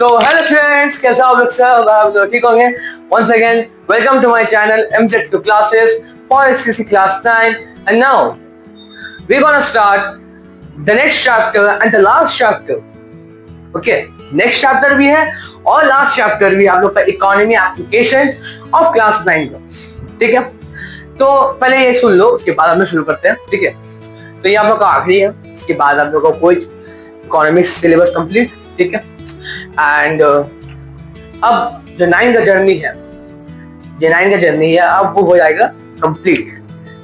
Hello students, कैसे आप लोग सब? आप लोग ठीक होंगे? Once again welcome to my channel MZ2 classes for SCC class 9, and now we're gonna start the next chapter and the last chapter. Okay, next chapter भी है और लास्ट चैप्टर भी आप लोग का इकोनॉमी एप्लीकेशन ऑफ क्लास 9 का। ठीक है, तो पहले ये सुन लो, उसके बाद हम लोग शुरू करते हैं। ठीक है, तो ये आप लोग का आखिरी है, उसके बाद आप लोग का कोई इकोनॉमिक्स सिलेबस कंप्लीट। ठीक है, एंड अब जो 9 का जर्नी है, अब वो हो जाएगा कंप्लीट।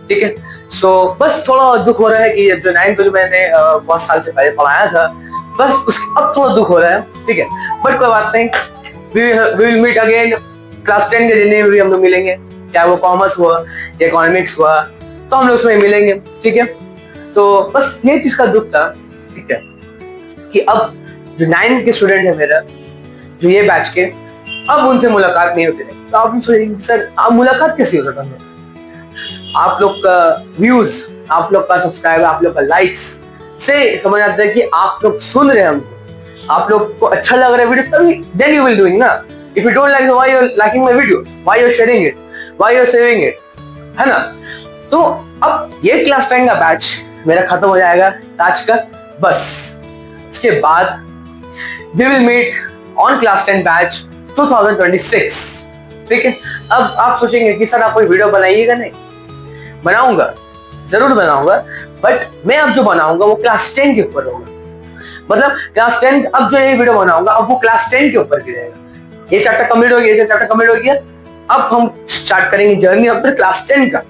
ठीक है, सो बस थोड़ा दुख हो रहा है कि जो 9 को जो मैंने बहुत साल से पहले पढ़ाया था, बस उसके अब थोड़ा दुख हो रहा है। ठीक है, बट कोई बात नहीं, we will meet again. Class 10 के जितने भी हम लोग मिलेंगे, चाहे वो कॉमर्स हुआ या इकोनॉमिक्स हुआ, तो हम लोग उसमें मिलेंगे। ठीक है, तो बस ये चीज का दुख था। ठीक है, कि अब जो 9 के स्टूडेंट है मेरा, जो ये बैच के, अब उनसे मुलाकात नहीं होती। तो आप सोचेंगे सर आप मुलाकात कैसी हो सकता है? आप लोग का व्यूज, आप लोग का सब्सक्राइब, आप लोग का लाइक्स से समझ आता है कि आप लोग सुन रहे हैं हमको, आप लोग को अच्छा लग रहा है वीडियो, तभी देन यू विल डूइंग ना। If you don't like, why you are liking my video, why you are sharing it, why you are saving it, है ना। तो अब ये क्लास 10 का बैच मेरा खत्म हो जाएगा आज का, बस उसके बाद we will meet on class 10 batch 2026। ठीक है, अब आप सोचेंगे कि सर आप कोई वीडियो बनाइएगा? नहीं, बनाऊंगा, जरूर बनाऊंगा, बट मैं अब जो बनाऊंगा वो क्लास 10 के ऊपर होगा। मतलब क्लास 10, अब जो ये वीडियो बनाऊंगा अब वो क्लास 10 के ऊपर गिरेगा। ये चैप्टर कंप्लीट हो गया, ये चैप्टर कंप्लीट हो गया, अब हम स्टार्ट करेंगे जर्नी अपने क्लास 10 का।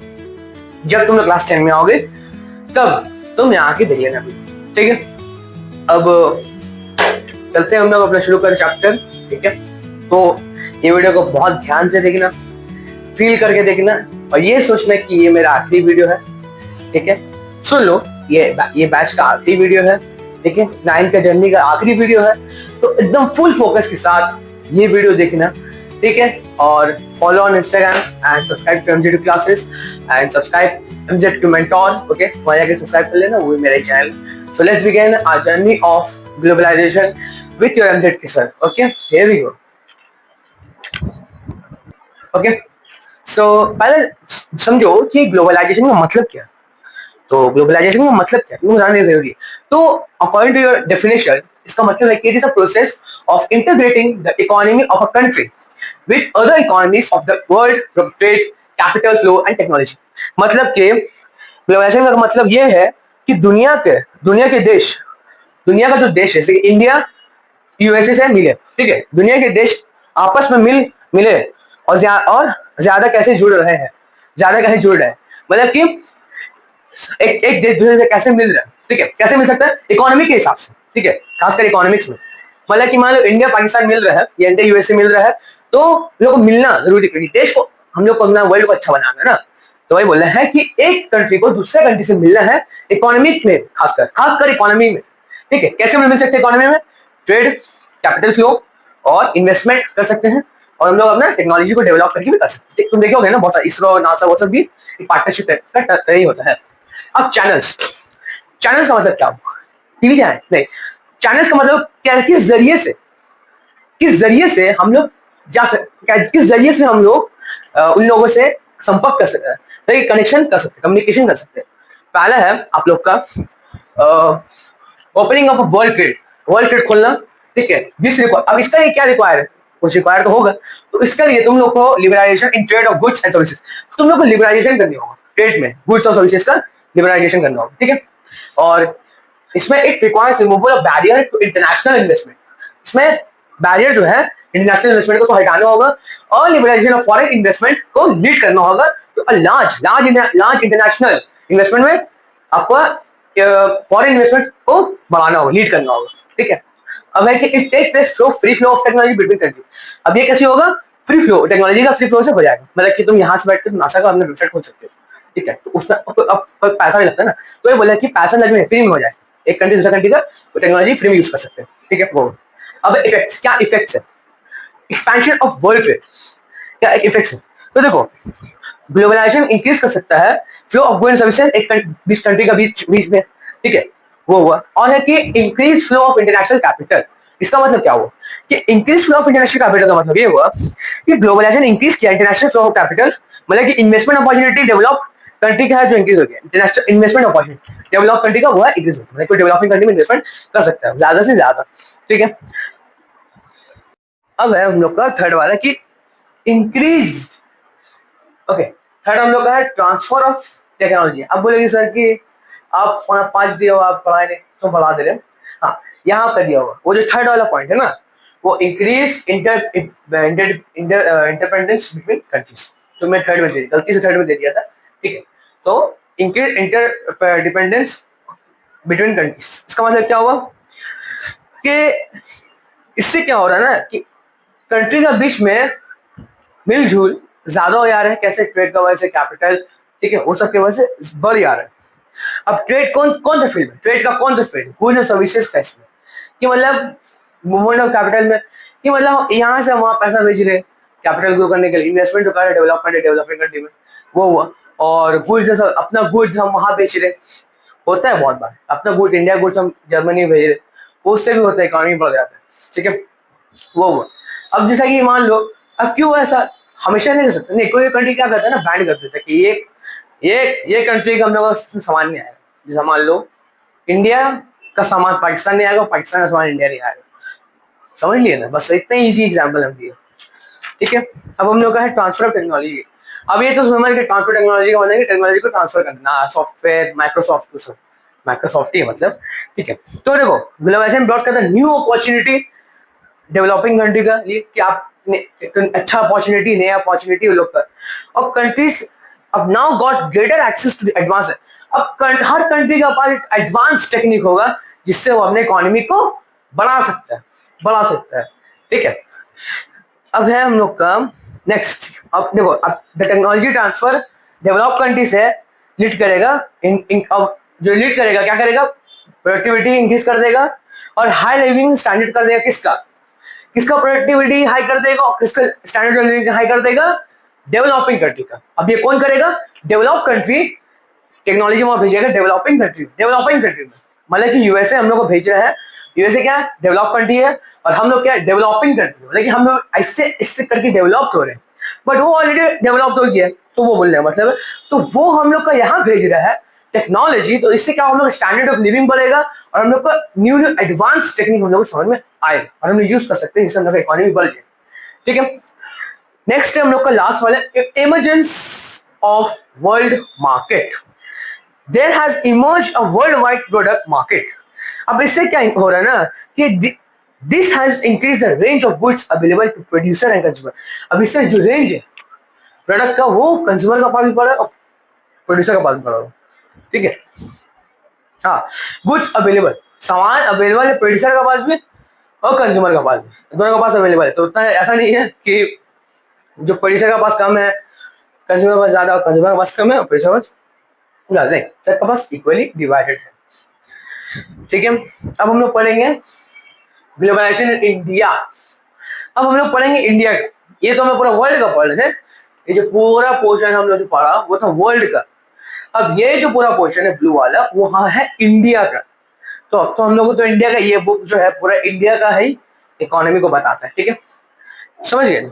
जब तुम लोग क्लास 10 में आओगे तब तुम यहाँ के देख लेना। ठीक है, अब चलते हैं हम लोग अपना शुरू करें चैप्टर। ठीक है, तो ये वीडियो को बहुत ध्यान से देखना, फील करके देखना, और ये सोचना कि ये मेरा आखिरी वीडियो है। ठीक है, सुन लो, ये बैच का आखिरी वीडियो है। ठीक है, 9 का जर्नी का आखिरी वीडियो है, तो एकदम फुल फोकस के साथ ये वीडियो देखना। ठीक है, और follow on Instagram and subscribe to MZ2 classes and subscribe MZ2 mentor. Okay, वहां जाके सब्सक्राइब कर लेना, वो भी मेरे चैनल। So let's begin our journey of globalisation with your MZ sir. Okay, here we go. Okay, so पहले समझो कि ग्लोबलाइजेशन का मतलब क्या है। तो ग्लोबलाइजेशन का मतलब क्या है, जानना जरूरी है। तो अकॉर्डिंग टू योर डेफिनेशन, इसका मतलब है कि it is a process of integrating the economy of a country with other economies of the world from trade, capital flow and technology. मतलब कि ग्लोबलाइजेशन का मतलब ये है कि दुनिया के देश, दुनिया का जो देश है, जैसे कि इंडिया यूएसए से मिले। ठीक है, दुनिया के देश आपस में मिले और ज्यादा कैसे जुड़ रहे हैं, मतलब कि एक देश दूसरे से कैसे मिल रहा है। ठीक है, कैसे मिल सकता है? इकोनॉमी के हिसाब से। ठीक है, खासकर इकोनॉमिक्स में, मतलब कि मान लो इंडिया पाकिस्तान मिल रहा है या इंडिया यूएसए मिल रहा है, तो लोगों को मिलना जरूरी है, क्योंकि देश को हम लोग को अपना वर्ल्ड को अच्छा बनाना है ना। तो वही बोल रहे हैं कि एक कंट्री को दूसरे कंट्री से मिलना है इकोनॉमिक में, खासकर इकोनॉमी में। ठीक है, कैसे मिल सकते हैं इकोनॉमी में? ट्रेड, कैपिटल फ्लो और इन्वेस्टमेंट कर सकते हैं, और हम लोग अपना टेक्नोलॉजी को डेवलप करके भी कर सकते हैं। तुम देखोगे ना, बहुत सारा इसरो, नासा, वो सब भी पार्टनरशिप का ही होता है। अब चैनल्स का मतलब क्या? टीवी चैनल नहीं, चैनल्स का मतलब क्या है? किस जरिए से हम लोग किस जरिए से हम लोग उन लोगों से संपर्क कर सकते हैं, कनेक्शन कर सकते हैं, कम्युनिकेशन कर सकते हैं। पहला है आप लोग का ओपनिंग ऑफ वर्ल्ड ट्रेड खोलना। ठीक है, अब इसका लिए क्या रिक्वायर है? कुछ रिक्वायर तो होगा, तो इसके लिए तुम लोग को liberalisation in trade of goods and services, तुम लोग को लिबरलाइजेशन करनी होगा ट्रेड में, गुड्स और सर्विसेज का लिबरलाइजेशन करना होगा। ठीक है, और इसमें एक requires removal of barrier to international investment. इसमें बैरियर जो है इंटरनेशनल इन्वेस्टमेंट को हटाना होगा, और लिबरलाइजेशन ऑफ फॉरेन इन्वेस्टमेंट को लीड करना होगा। तो लार्ज इंटरनेशनल इन्वेस्टमेंट में आपको फॉरेन इन्वेस्टमेंट को बढ़ाना होगा, लीड करना होगा। ठीक है, अब है कि it take place through free flow of technology between country. अब ये कैसे होगा? फ्री फ्लो, टेक्नोलॉजी का फ्री फ्लो से हो जाएगा, मतलब कि तुम यहाँ से बैठ कर नासा का अपना वेबसाइट खोल सकते हो। ठीक है, तो उसमें अब पैसा नहीं लगता ना, तो ये बोला कि पैसा लगने फ्री में हो जाए, एक कंट्री दूसरा कंट्री का टेक्नोलॉजी फ्री में यूज कर सकते हैं। ठीक है, वो अब इफेक्ट्स, क्या इफेक्ट्स है? एक्सपेंशन ऑफ वर्ल्ड ट्रेड, क्या एक इफेक्ट्स है? तो देखो, ग्लोबलाइजेशन इंक्रीज कर सकता है flow of goods and services एक कंट्री का बीच में। ठीक है, वो हुआ। और है कि increase flow of international capital, इसका मतलब क्या हुआ कि increase flow of international capital का मतलब ये हुआ कि ग्लोबलाइजेशन इंक्रीज किया इंटरनेशनल फ्लो ऑफ कैपिटल, मतलब कि इन्वेस्टमेंट अपॉर्चुनिटी डेवलप कंट्री का है जो इंक्रीज हो गया, international investment opportunity develop country का हुआ इंक्रीज हो गया, मतलब कोई डेवलपिंग कंट्री में इन्वेस्टमेंट कर सकता है ज्यादा से ज्यादा। ठीक है, अब है हम लोग का थर्ड वाला कि इंक्रीज। ओके, थर्ड हम लोग का है ट्रांसफर ऑफ टेक्नोलॉजी। अब बोलेगी सर कि आप 5 दिया हुआ, आप पढ़ा नहीं तो बढ़ा दे रहे। हाँ, यहाँ पे दिया हुआ वो जो थर्ड वाला पॉइंट है ना, वो इंक्रीज इंटरपेंडेंस बिटवीन कंट्रीज, तो मैं थर्ड में दे दिया, गलती से थर्ड में दे दिया था। ठीक है, तो increase inter dependence between countries, इसका मतलब क्या हुआ कि इससे क्या हो रहा है ना कि कंट्री का बीच में मिलजुल ज्यादा हो जा रहा है। कैसे? ट्रेड का वजह से, कैपिटल, ठीक है, वो सब की वजह से बढ़ जा रहा है। अब ट्रेड कौन कौन सा फील्ड में, ट्रेड का कौन सा फील्ड, गुड्स एंड सर्विसेज का, इसमें कि मतलब मूवमेंट ऑफ कैपिटल में, कि मतलब यहाँ से वहाँ पैसा भेज रहे कैपिटल ग्रो करने के लिए, इन्वेस्टमेंट जो कर रहे डेवलपमेंट डेवलपिंग कंट्री में, वो हुआ। और गुड्स जैसा अपना गुड्स हम वहाँ बेच रहे, होता है बहुत बार, अपना गुड्स इंडिया गुड्स हम जर्मनी भेज रहे, उससे भी होता है, इकोनॉमी बढ़ जाता है। ठीक है, वो हुआ। अब जैसा कि मान लो, अब क्यों ऐसा हमेशा नहीं कर सकते, नहीं, कोई कंट्री क्या करता है ना, बैंड कर देता है कि ये कंट्री का हम लोग का सामान नहीं आएगा। जैसा मान लो इंडिया का सामान पाकिस्तान नहीं आएगा, पाकिस्तान का सामान इंडिया नहीं आएगा, समझ लिए ना, बस इतना इजी एग्जाम्पल हम दिए। ठीक है, अब हम लोग का है ट्रांसफर ऑफ टेक्नोलॉजी। अब ये तो समझ के ट्रांसफर टेक्नोलॉजी का मतलब टेक्नोलॉजी को ट्रांसफर करना, सॉफ्टवेयर माइक्रोसॉफ्ट टू सब, माइक्रोसॉफ्ट ही है मतलब। ठीक है, तो देखो ग्लोबलाइजेशन ब्रॉट करता है न्यू अपॉर्चुनिटी डेवलपिंग कंट्री का लिए कि आप एक अच्छा अपॉर्चुनिटी, नया अपॉर्चुनिटी लोग का, और कंट्रीज अब now got greater access to advance. अब हर कंट्री के पास एडवांस टेक्निक होगा जिससे वो अपने इकोनॉमी को बना सकता है, बढ़ा सकता है। ठीक है, अब है हम लोग का नेक्स्ट। अब देखो, अब the technology transfer develop country से लीड करेगा अब जो लीड करेगा क्या करेगा, प्रोडक्टिविटी इंक्रीज कर देगा और हाई लिविंग स्टैंडर्ड कर देगा। किसका किसका प्रोडक्टिविटी हाई कर देगा और किसका स्टैंडर्ड ऑफ लिविंग हाई कर देगा, डेवलपिंग कंट्री का। अब ये कौन करेगा, डेवलप कंट्री टेक्नोलॉजी वहां भेजेगा डेवलपिंग कंट्री में, मतलब कि यूएसए हम लोग को भेज रहा है। यूएसए क्या है, डेवलप कंट्री है, और हम लोग क्या है, डेवलपिंग कंट्री, मतलब कि हम लोग ऐसे इससे करके डेवलप हो रहे हैं, बट वो ऑलरेडी डेवलप हो गया, तो वो बोलने का मतलब है, तो वो हम लोग का यहाँ भेज रहा है टेक्नोलॉजी, तो इससे क्या हम लोग स्टैंडर्ड ऑफ लिविंग बढ़ेगा और हम लोग का न्यू न्यू एडवांस टेक्निक हम लोग को समझ में आएगा और हम लोग यूज कर सकते हैं, जिससे हम लोग का इकोनॉमी बढ़ जाए। ठीक है, नेक्स्ट है हम लोग का लास्ट वाला emergence of world market. There has emerge a world wide product market. अब इससे क्या हो रहा है ना कि this has increase the range of goods available to producer and consumer. अब इससे जो रेंज है प्रोडक्ट का, वो कंज्यूमर का पास भी पड़ा और प्रोड्यूसर का पास भी पड़ा। ठीक है, हाँ, गुड्स अवेलेबल, सामान अवेलेबल है प्रोड्यूसर का पास भी और कंज्यूमर का पास भी, दोनों का पास अवेलेबल है। तो उतना ऐसा नहीं है कि जो प्रोड्यूसर का पास कम है कंज्यूमर का पास ज्यादा, और कंज्यूमर का पास कम है और प्रोड्यूसर का पास ज्यादा, नहीं, सबका पास इक्वली डिवाइडेड है। ठीक है, अब हम लोग पढ़ेंगे ग्लोबलाइजेशन इन इंडिया। अब हम लोग पढ़ेंगे इंडिया का, ये तो हम पूरा वर्ल्ड का पढ़ रहे थे, ये जो पूरा पोर्शन हम लोग जो पढ़ा वो था वर्ल्ड का। अब ये जो पूरा पोर्शन है ब्लू वाला, वो हाँ है इंडिया का। तो अब तो हम लोग को तो इंडिया का ये बुक जो है पूरा इंडिया का ही इकोनॉमी को बताता है। ठीक है, समझ गए।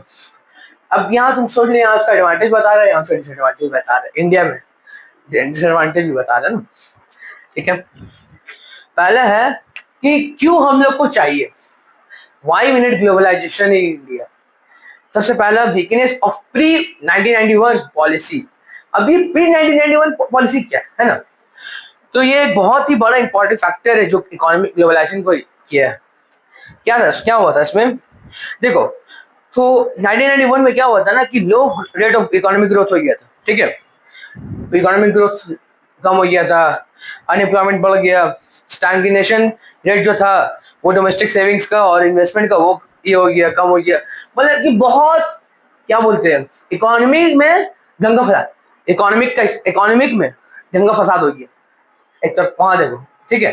अब यहाँ तुम सोच लिया, यहाँ उसका एडवांटेज बता रहा है, यहाँ उसका डिसएडवांटेज बता रहा है, इंडिया में डिसएडवांटेज भी बता रहा है ना। ठीक है, पहला है कि क्यों हम लोग को चाहिए, why we need globalization in India. सबसे पहला, वीकनेस ऑफ प्री 1991 पॉलिसी। अभी प्री 1991 पॉलिसी क्या है ना, तो ये एक बहुत ही बड़ा इंपॉर्टेंट फैक्टर है जो इकोनॉमिक ग्लोबलाइजेशन को किया है। क्या हुआ था इसमें, देखो, तो 1991 में क्या हुआ था ना कि लो रेट ऑफ इकोनॉमिक ग्रोथ हो गया था। ठीक है, इकोनॉमिक ग्रोथ कम हो गया था, अनएम्प्लॉयमेंट बढ़ गया, स्टैग्नेशन रेट जो था वो डोमेस्टिक सेविंग्स का और इन्वेस्टमेंट का वो ये हो गया, कम हो गया, मतलब कि बहुत क्या बोलते हैं, इकोनॉमी में दंगा फसाद, इकोनॉमिक में दंगा फसाद हो गया एक तरफ, वहां देखो। ठीक है,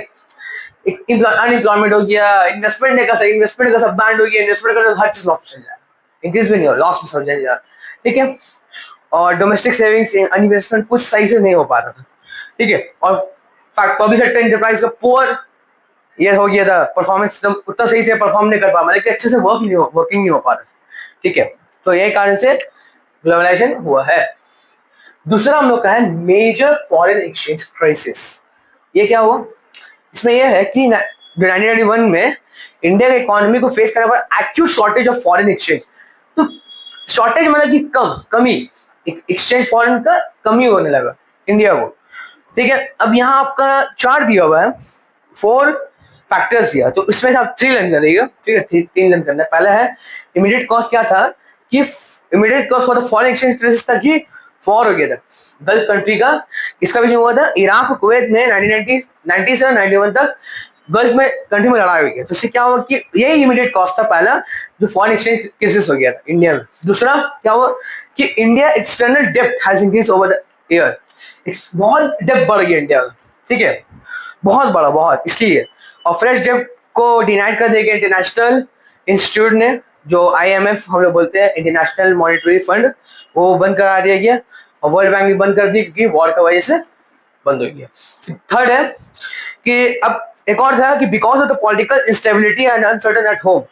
अनएम्प्लॉयमेंट हो गया, इन्वेस्टमेंट का सब बैंड हो गया, इन्वेस्टमेंट का हर चीज लॉस चल जाए, इंक्रीज भी नहीं हो, लॉस में सब चल जाए। ठीक है, और डोमेस्टिक सेविंग्स इन्वेस्टमेंट कुछ सही से नहीं हो पा रहा था। ठीक है, और पब्लिक सेक्टर एंटरप्राइज का पुअर ये हो गया था, परफॉर्मेंस सिस्टम उतना सही से परफॉर्म नहीं कर पा, मतलब कि अच्छे से वर्किंग नहीं हो पा रहा, ठीक है। तो यही कारण से ग्लोबलाइजेशन हुआ है। दूसरा हम लोग का है मेजर फॉरेन एक्सचेंज क्राइसिस। ये क्या हुआ, इसमें यह है कि 1991 में इंडिया के इकोनॉमी को फेस करने पर acute shortage of foreign exchange. तो शॉर्टेज मतलब कि कमी, एक्सचेंज फॉरेन का कमी होने लगा इंडिया को, ठीक है। अब यहाँ आपका चार्ट दिया हुआ है, 4 फैक्टर्स दिया, तो इसमें से आप 3 लर्न करिएगा, ठीक है। 3 लर्न करना है। पहला है इमीडिएट कॉस्ट, क्या था कि immediate cost for the foreign exchange crisis था कि वॉर हो गया था गल्फ कंट्री का। इसका भी हुआ था इराक और कुवैत में 1990 से 91 तक गल्फ में कंट्री में लड़ाई हुई है। तो इससे क्या हुआ कि यही इमीडिएट कॉस्ट था पहला, जो फॉरेन एक्सचेंज क्राइसिस हो गया था इंडिया में। दूसरा क्या हुआ कि इंडिया एक्सटर्नल डेब्ट has increase over the year, बहुत डेब्ट बढ़ गया इंडिया का, ठीक है, बहुत बड़ा, बहुत, इसलिए। और फ्रेश डेब्ट को डिनाइड कर दिया गया इंटरनेशनल इंस्टीट्यूट ने, जो IMF हम लोग बोलते हैं, इंटरनेशनल मॉनेटरी फंड, वो बंद करा दिया गया। और वर्ल्ड बैंक भी बंद कर दी क्योंकि वॉर की वजह से बंद हो गया। थर्ड है कि अब एक और था कि because of the political instability and uncertain at home,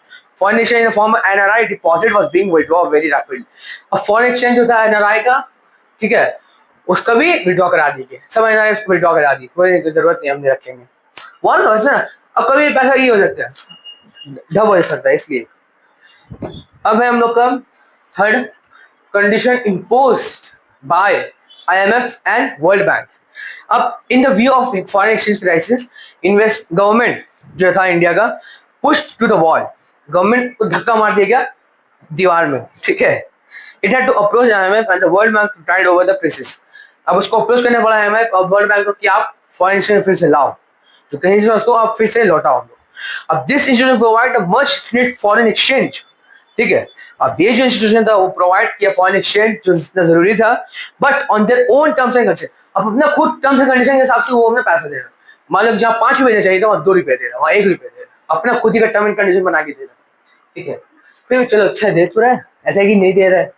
foreign exchange in the form of NRI deposit was being withdraw very rapidly. अब फॉरेन एक्सचेंज जो था NRI का, ठीक है, उसका भी विड्रॉ करा दीजिए, सब NRI उसको विड्रॉ करा दी, कोई जरूरत नहीं, हम नहीं रखेंगे वन हो ना। अब कभी पैसा ये हो सकता है, डब हो सकता है, इसलिए। अब है हम लोग का third condition imposed by IMF and World Bank. अब in the view of foreign exchange crisis, invest government जो था इंडिया का pushed to the wall, government को धक्का मार दिया गया दीवार में, ठीक है। It had to approach IMF and the World Bank to tide over the crisis. अब उसको अप्रोच करने पड़ा IMF और वर्ल्ड बैंक को कि आप फॉरेन एक्सचेंज फिर से लाओ, तो कहीं से उसको आप फिर से लौटाओ। अब this institution provide a much need foreign exchange, ठीक है। अब ये जो इंस्टीट्यूशन था वो प्रोवाइड किया फॉरेन एक्सचेंज जो जितना जरूरी था, but on their own terms and condition. अब अपना खुद टर्म्स एंड कंडीशन के हिसाब से वो अपने पैसा दे रहा, मान लो जहाँ 5 रुपए चाहिए था वहाँ 2 रुपए दे रहा, वहाँ 1 रुपए दे रहा, अपना खुद ही का टर्म एंड कंडीशन बना के दे रहा, ठीक है। फिर चलो अच्छा दे तो रहा है, ऐसा कि नहीं दे रहा है,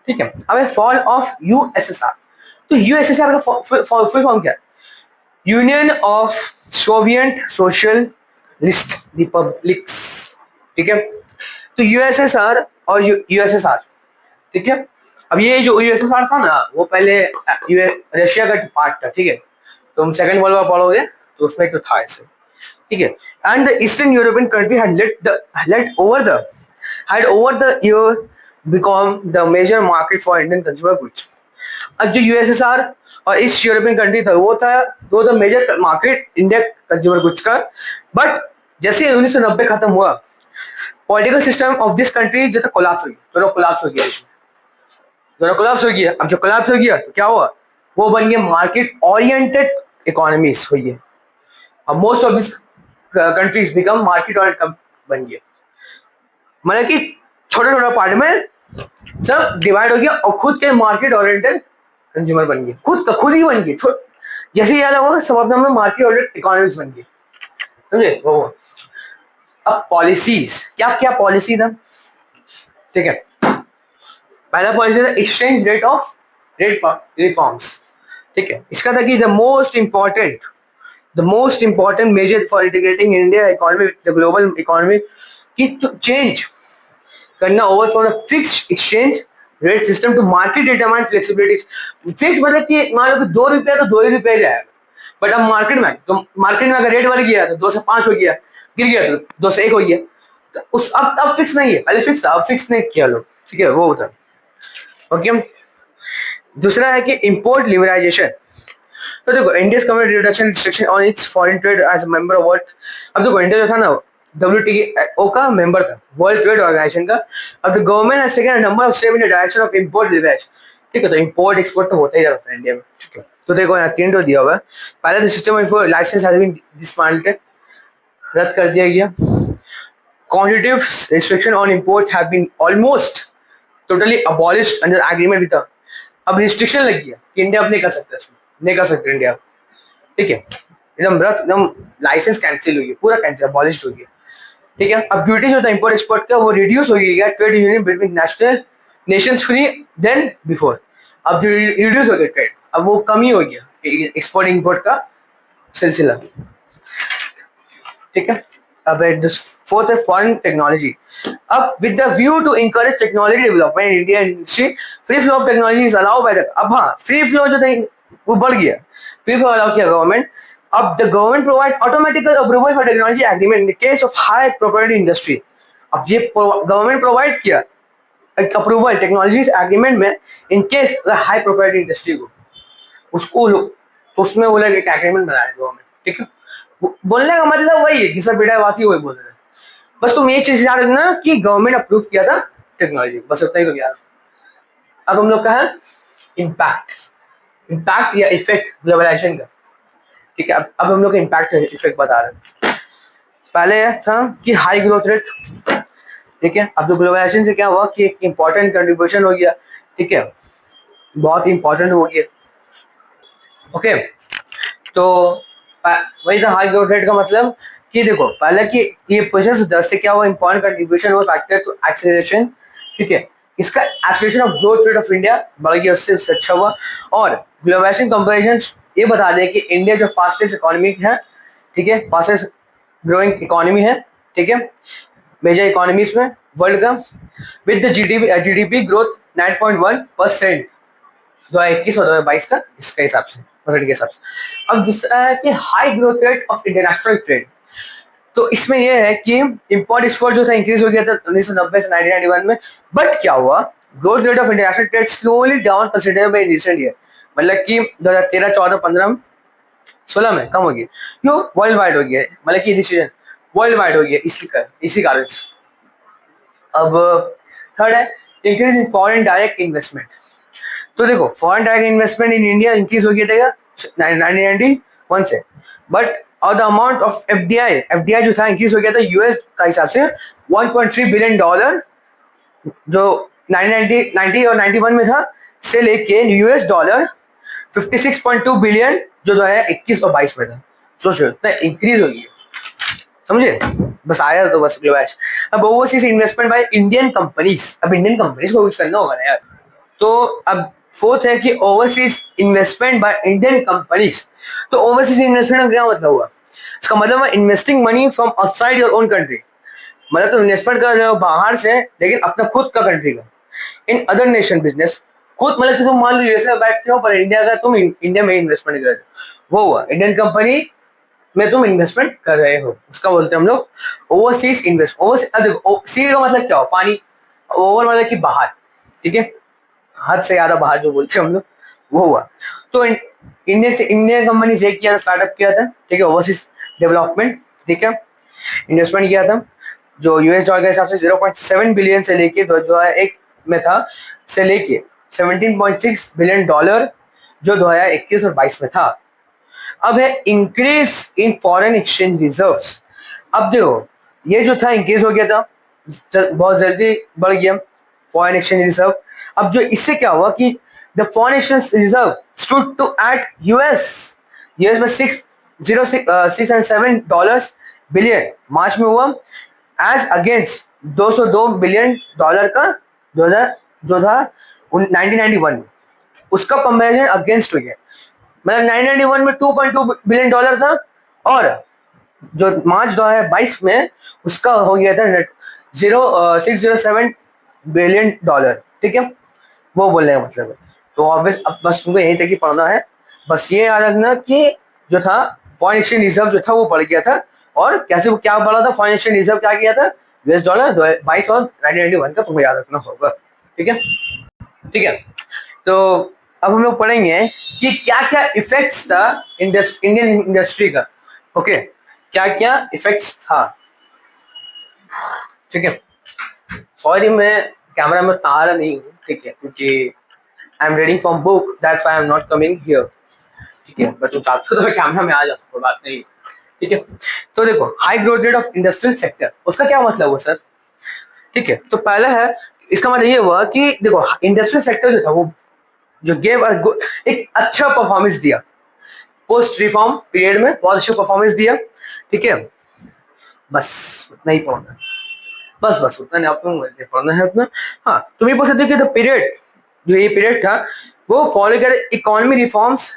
ठीक है। अब फॉल ऑफ USSR। तो USSR का फुल फॉर्म क्या है? Union of Soviet socialist republics, ठीक है। तो USSR और USSR, ठीक है। अब ये जो USSR था ना, वो पहले रशिया का पार्ट था, ठीक है। तुम सेकंड वर्ल्ड वॉर पढ़ोगे तो उसमें तो था ऐसे, ठीक है। And the eastern European country had over the year become the major market for Indian consumer goods. अब जो USSR और ईस्ट यूरोपियन कंट्री था, वो था major market India consumer goods का। बट जैसे 1990 खत्म हुआ, political system of this country जो था कोलैप्स हो गया, दोनों कोलैप्स हो गया इसमें, दोनों कोलैप्स हो गया। अब जो कोलैप्स हो गया तो क्या हुआ, वो बन गया मार्केट ओरिएंटेड इकोनॉमीज हुई है। अब most of this countries become market oriented बन गया, मतलब कि छोटे छोटे पार्ट में सब डिवाइड हो गया और खुद के मार्केट ओरिएंटेड कंज्यूमर बन गए, खुद ही बन गए, जैसे याद होगा सब अपने मार्केट ओरिएंटेड इकोनॉमीज बन गए, समझे वो। अब पॉलिसीज, क्या क्या पॉलिसी था, ठीक है। पहला पॉलिसी था एक्सचेंज रेट रिफॉर्म्स, ठीक है। इसका था कि the most important major for integrating India economy with the global economy, की चेंज करना over from the fixed exchange rate system to market determined flexibility. Fix मतलब कि मान लो कि 2 रुपया तो 2 ही रुपये जाएगा, बट अब मार्केट में अगर रेट बढ़ गया तो 2 से 5 हो गया, गिर गया तो 2 से 1 हो गया, तो उस अब फिक्स नहीं है, पहले फिक्स था, अब फिक्स नहीं किया लोग, ठीक है, वो होता। ओके। दूसरा है कि इंपोर्ट लिबरलाइजेशन। तो देखो India's committed reduction restriction on its foreign trade as a member of world. अब देखो इंडिया जो था ना WTO का मेंबर था, वर्ल्ड ट्रेड ऑर्गेनाइजेशन का। अब the government has taken a number of step in the direction of import liberalization, ठीक है। तो इंपोर्ट एक्सपोर्ट तो होता ही रहता है इंडिया में, ठीक है। तो देखो यहाँ 3 दिया हुआ है। पहले तो system of licence has been dismantled, रद्द कर दिया गया। Quantitative restriction on imports have been almost totally abolished under agreement with. अब रिस्ट्रिक्शन लग गया कि इंडिया अब नहीं कर सकता, इसमें नहीं कर सकते इंडिया, ठीक है। एकदम लाइसेंस कैंसिल हुई है, पूरा कैंसिल अबॉलिश्ड हो गया, ठीक है। अब ड्यूटी जो था इंपोर्ट एक्सपोर्ट का वो रिड्यूस हो गया, trade union between nations free than before. अब जो रिड्यूस हो गया ट्रेड, अब वो कम ही हो गया एक्सपोर्ट इंपोर्ट का सिलसिला। ठीक है। अब फोर्थ है फॉरेन टेक्नोलॉजी। अब with the view to encourage technology development in India industry, free flow of technology is allow by the, अब हाँ फ्री फ्लो जो था वो बढ़ गया, फ्री फ्लो अलाउ किया गवर्नमेंट। अब the government provide automatical approval for technology agreement in the case of high property industry. अब ये गवर्नमेंट प्रोवाइड किया अप्रूवल टेक्नोलॉजी एग्रीमेंट में in case high property industry को, उसको तो उसमें वो लोग एक एग्रीमेंट बनाया गवर्नमेंट, ठीक है। बोलने का मतलब वही है कि सर बेटा बात ही वही बोल रहे हैं। बस तुम ये चीज याद रखना कि गवर्नमेंट अप्रूव किया था टेक्नोलॉजी, बस उतना ही तो याद। अब हम लोग का है इम्पैक्ट, इम्पैक्ट या इफेक्ट ग्लोबलाइजेशन का, ठीक है। अब हम लोग का इम्पैक्ट इफेक्ट बता रहे हैं। पहले था कि हाई ग्रोथ रेट, ठीक है। अब जो ग्लोबलाइजेशन से क्या हुआ कि एक इंपॉर्टेंट कंट्रीब्यूशन हो गया, ठीक है, बहुत इंपॉर्टेंट हो गया, ओके। तो वही था हाई ग्रोथ रेट का मतलब कि देखो पहले कि ये पोजीशन से 10 से क्या हुआ इंपॉर्टेंट कंट्रीब्यूशन हुआ फैक्टर टू एक्सेलरेशन, ठीक है। इसका acceleration of growth rate of India बढ़ गया, उससे अच्छा हुआ। और ग्लोबलाइजेशन कंपैरिजन ये बता दे कि इंडिया जो फास्टेस्ट इकोनॉमी है, ठीक है, फास्टेस्ट ग्रोइंग इकोनॉमी है, ठीक है, मेजर इकोनॉमीज में वर्ल्ड का, विद द जीडीपी ग्रोथ 9.1% 2021 और 2022 का, इसके हिसाब से परसेंट के हिसाब से। अब दूसरा है कि high growth rate of international trade. तो इसमें यह है कि इंपोर्ट एक्सपोर्ट जो था इंक्रीज हो गया था 1990 से 1991 में, बट क्या हुआ growth rate of international trade slowly down considerable in recent year, मतलब कि 2013 14 15 16 में कम हो गया, क्यों वर्ल्ड वाइड हो गया, मतलब कि डिसीजन वर्ल्ड वाइड हो गया इसी कारण से। अब थर्ड है increase in foreign direct investment. तो देखो foreign direct investment in India increase हो गया था 1991 से, बट और द अमाउंट ऑफ एफडीआई जो था इंक्रीज हो गया था यूएस का हिसाब से 1.3 बिलियन डॉलर, जो 1990 और 91 में था, से लेके यूएस डॉलर 56.2 बिलियन जो 2021 और 22 में था। सोचो इतना इंक्रीज हो गया, समझे। बस आया तो बस ग्लोबल। अब overseas investment by Indian companies, अब इंडियन कंपनीज को कुछ करना होगा ना यार। तो अब फोर्थ है कि overseas investment by Indian companies. तो ओवरसीज इन्वेस्टमेंट का क्या मतलब हुआ, इसका मतलब है investing money from outside your own country, मतलब तुम इन्वेस्टमेंट कर रहे हो बाहर से लेकिन अपना खुद का कंट्री का, इन अदर नेशन बिजनेस, खुद मतलब कि तुम मान लो यूएसए में बैठते हो पर इंडिया का तुम इंडिया में इन्वेस्टमेंट कर रहे हो, वो हुआ इंडियन कंपनी में तुम इन्वेस्टमेंट कर रहे हो, उसका बोलते हैं हम लोग ओवरसीज इन्वेस्ट। देखो सी का मतलब क्या हो पानी, ओवर मतलब कि बाहर, ठीक है, हद से ज्यादा बाहर जो बोलते हैं हम लोग, वो हुआ। तो इंडियन कंपनी से किया था, स्टार्टअप किया था, ठीक है, ओवरसीज डेवलपमेंट, ठीक है, इन्वेस्टमेंट किया था जो यूएस डॉलर के हिसाब से 0.7 बिलियन से लेके 2001 में था, से लेके 17.6 बिलियन डॉलर जो 2021 और 22 में था। अब है increase in foreign exchange reserves. अब देखो ये जो था इंक्रीज हो गया था, बहुत जल्दी बढ़ गया फॉरेन एक्सचेंज रिजर्व। अब जो इससे क्या हुआ कि the foreign exchange reserve stood to at US में 607 बिलियन मार्च में हुआ, एज अगेंस्ट 202 बिलियन डॉलर का 2000 जो था 1991 में, उसका कंपेरिजन अगेंस्ट हो गया, मतलब 1991 में 2.2 बिलियन डॉलर था और जो मार्च 2022 में उसका हो गया था 607 बिलियन डॉलर, ठीक है, वो बोलने का मतलब है। तो ऑब्वियस अब बस तुमको यहीं तक ही पढ़ना है, बस ये याद रखना कि जो था फॉरेन एक्सचेंज रिजर्व जो था वो बढ़ गया था, और कैसे वो क्या बढ़ा था, फॉरेन एक्सचेंज रिजर्व क्या किया था यूएस डॉलर 22 और 1991 का, तुमको याद रखना होगा, ठीक है, ठीक है। तो अब हम लोग पढ़ेंगे कि क्या क्या इफेक्ट्स था इंडियन इंडस्ट्री का, ओके, क्या क्या इफेक्ट्स था, ठीक है। सॉरी मैं कैमरा में आ रहा नहीं हूँ, ठीक है, क्योंकि I am reading from book, that's why I am not coming here, ठीक है, बट तुम चाहते हो तो कैमरा में आ जाओ, कोई बात नहीं, ठीक है। तो देखो high growth rate of industrial sector, उसका क्या मतलब हुआ सर, ठीक है। तो पहला है इसका मतलब ये हुआ कि देखो इंडस्ट्रियल सेक्टर जो था वो जो गेव एक अच्छा परफॉर्मेंस दिया पोस्ट रिफॉर्म पीरियड में, बहुत अच्छा परफॉर्मेंस दिया, ठीक है, बस उतना ही पढ़ना, बस उतना नहीं आपको पढ़ना है उतना। हाँ तुम ये बोल सकते हो कि द पीरियड जो ये पीरियड था वो फॉलो कर economy reforms,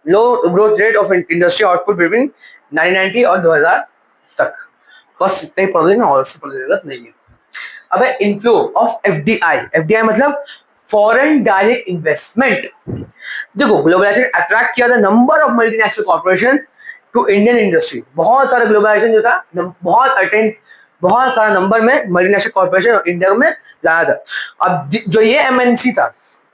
low growth rate of industry output between 1990 और 2000 तक, बस इतना ही पढ़ लेना और उससे पढ़ने की जरूरत नहीं है। अब है इनफ्लो ऑफ एफडीआई। एफडीआई मतलब फॉरेन डायरेक्ट इन्वेस्टमेंट। देखो ग्लोबलाइजेशन अट्रैक्ट किया था number of multinational corporation to Indian industry. बहुत सारा ग्लोबलाइजेशन जो था बहुत सारा नंबर में मल्टीनेशनल कॉर्पोरेशन इंडिया में लाया था। अब जो ये एमएनसी था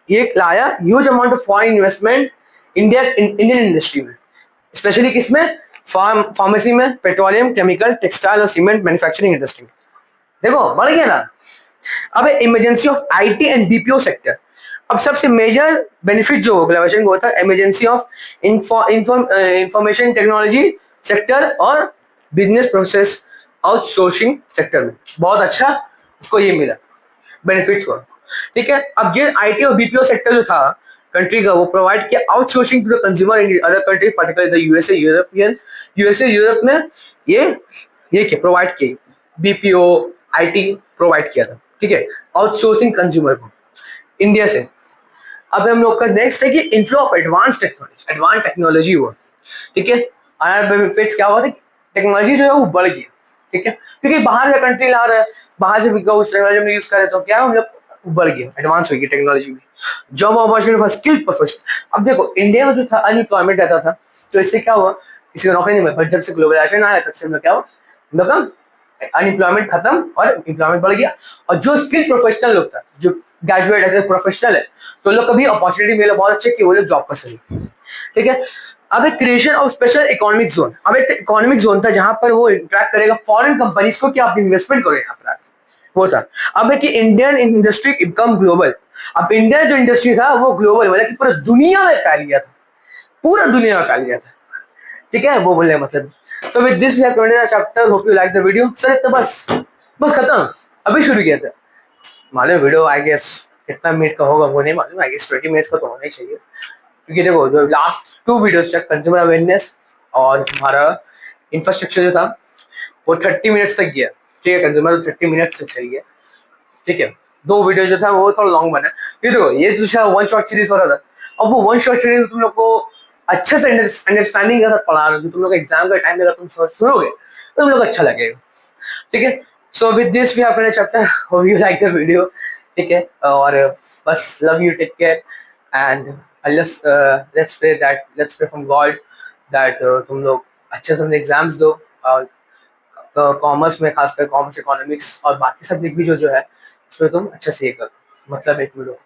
ये लाया huge amount of foreign investment Indian industry में, स्पेशली किसमें, फार्मेसी में, पेट्रोलियम, केमिकल, टेक्सटाइल और सीमेंट मैन्युफैक्चरिंग इंडस्ट्री। देखो बढ़ गया ना। अब emergency of IT and BPO sector. अब सबसे मेजर बेनिफिट जो ग्लोबलाइजेशन को होता है emergency of information technology sector और बिजनेस प्रोसेस आउटसोर्सिंग सेक्टर में बहुत अच्छा उसको ये मिला, बेनिफिट्स हुआ। ठीक है, अब ये आईटी और बीपीओ सेक्टर जो था कंट्री का वो प्रोवाइड किया outsourcing to the consumer in other country particularly USA Europe में ये क्या प्रोवाइड की बीपीओ आईटी प्रोवाइड किया था। ठीक है, आउटसोर्सिंग कंज्यूमर को इंडिया से। अब हम लोग का नेक्स्ट है कि इन्फ्लो ऑफ एडवांस टेक्नोलॉजी हुआ। ठीक है, बेनिफिट्स क्या हुआ, टेक्नोलॉजी जो है वो बढ़ गई। ठीक है, क्योंकि बाहर का कंट्री ला रहा है, बाहर से भी उस टेक्नोलॉजी में यूज करे तो क्या हम लोग बढ़ गया, एडवांस हो गई टेक्नोलॉजी में। Job opportunity for skilled professional. अब देखो इंडिया में जो था अनएम्प्लॉयमेंट रहता था, तो इससे क्या हुआ, किसी को नौकरी नहीं मिली। बट जब से ग्लोबलाइजेशन आया तब से क्या हुआ, मतलब अनएम्प्लॉयमेंट खत्म और एम्प्लॉयमेंट बढ़ गया। और जो स्किल प्रोफेशनल लोग था, जो ग्रेजुएट है, प्रोफेशनल है, तो लोग कभी अपॉर्चुनिटी मिला बहुत अच्छे कि वो लोग जॉब कर सके। ठीक है, अब एक creation of special economic zone. अब एक इकोनॉमिक जोन था जहां पर वो इंटरेक्ट करेगा फॉरेन कंपनीज को कि आप इन्वेस्टमेंट करो यहाँ पर, वो था। अब है कि इंडियन इंडस्ट्री बिकम ग्लोबल। अब इंडिया जो इंडस्ट्री था वो ग्लोबल मतलब कि पूरा दुनिया में फैल गया था, पूरा दुनिया में फैल गया था। ठीक है, वो बोलने मतलब। So with this we have completed the chapter, hope you like the video. Sir इतना बस खत्म, अभी शुरू किया था। मालूम वीडियो आई गेस कितना मिनट का होगा वो नहीं मालूम, आई गेस 20 मिनट्स का तो होना ही चाहिए। क्योंकि देखो जो लास्ट 2 वीडियोस तक कंज्यूमर अवेयरनेस और हमारा इंफ्रास्ट्रक्चर जो था वो 30 मिनट्स तक गया। ठीक है, कंज्यूमर 30 मिनट्स तक चली गया। ठीक है, 2 वीडियो जो था वो थोड़ा लॉन्ग बना। ये देखो ये जो वन शॉट सीरीज हो रहा था, अब वो वन शॉट सीरीज तुम लोग को अच्छे से अंडरस्टैंडिंग के साथ पढ़ा रहा हूँ, तुम लोग एग्जाम का टाइम में तुम सुनोगे तो तुम लोग अच्छा लगेगा। ठीक है, so with this we have finished chapter, hope you like the video. ठीक है, और बस love you, take care and let's pray from God that तुम लोग अच्छे से एग्जाम्स दो। और कॉमर्स में खासकर कॉमर्स इकोनॉमिक्स और बाकी सब्जेक्ट भी जो है उसमें तुम अच्छे से ये करो, मतलब एक मिनट।